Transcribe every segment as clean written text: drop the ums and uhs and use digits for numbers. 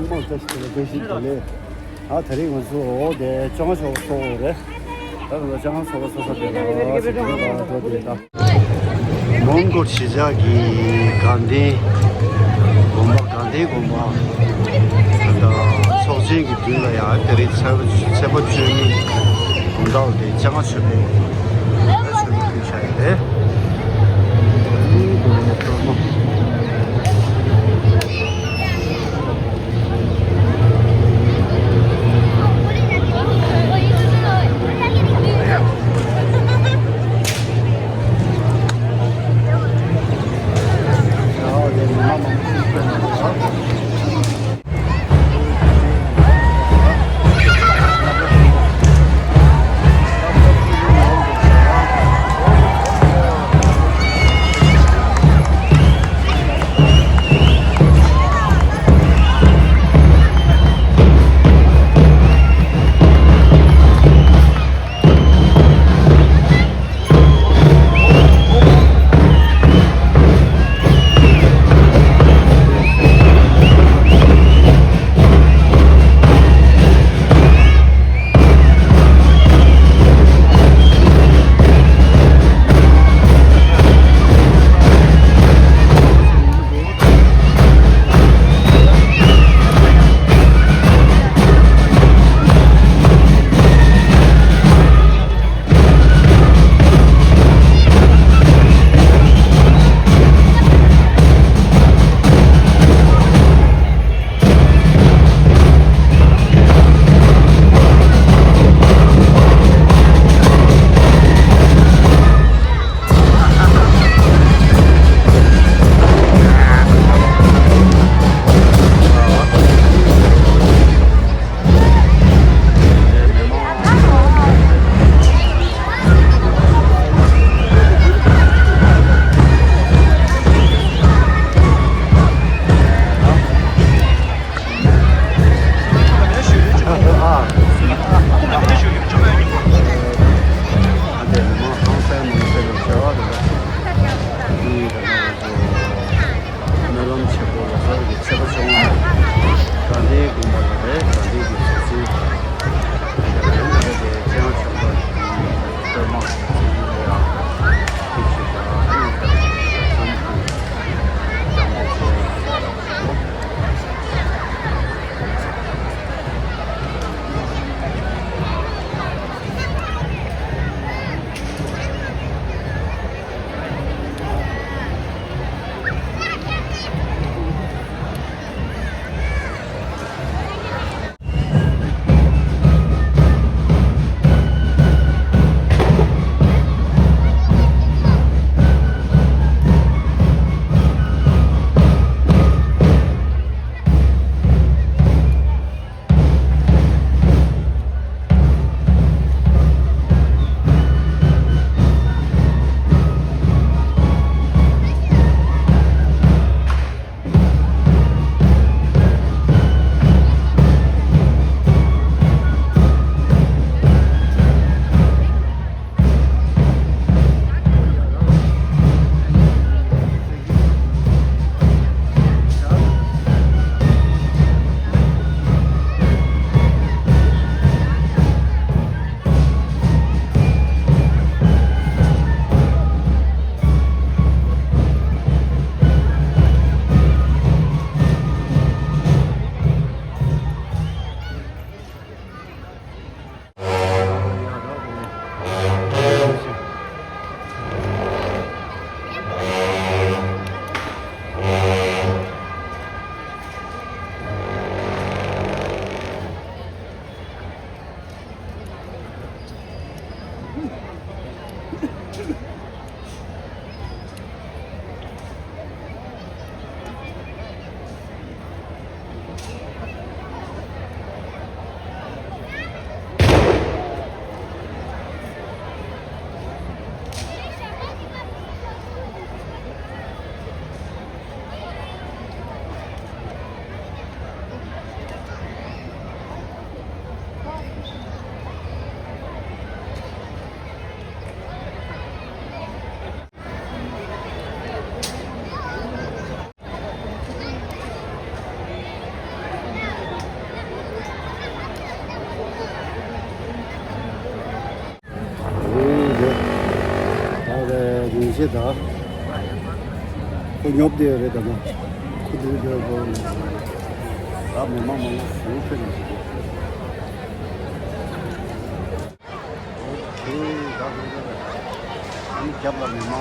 뭐 자식들 대신들이 아 드리고 네 정하셔 소래 나도 정하셔 소서 되다 몽골 시작이 간디 간디 다 소식이 들려야 드리 세번 주니 온다고 정하셔 제다. 그 옆대에 그래도 뭐 그들도 뭐 아무 마음은 수편이지. 오케이, 나 이 잡라면 마.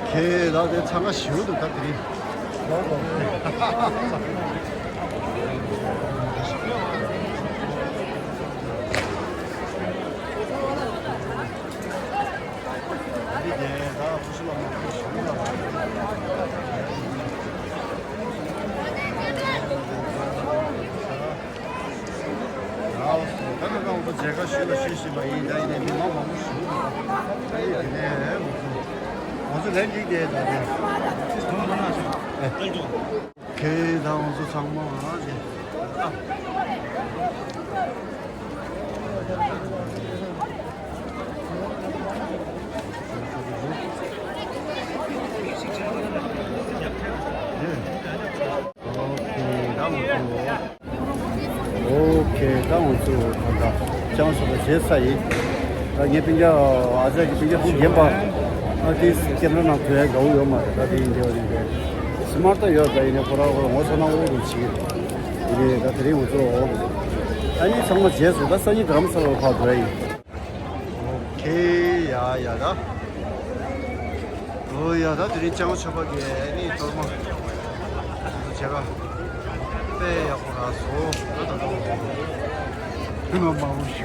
오케이, 나 내 차가 쉬워도 다 드리. 제가 쉬고 쉬시면 이 나이에 민망 너무 쉬워. 아니 그네 무슨 랜딩돼 나네. 그 다음서 장만하지. 오케이, 다음은 또 간다. 장소가 제사이. 이게 그냥 아직 그냥 뭐 예봐. 어디 스캔을 안 돼. 너무 요마다. 어디 이제 어디인데. 스마트 여자 이제 보라고 5천 원 오고 지금. 이게 다 드리고 좀 아니 정말 제수가 선이 그러면서 봐도이. 오케이 야야다. 야다 드리짱을 쳐보게 니 또뭐 제가 빼야고 나서 그만 마우시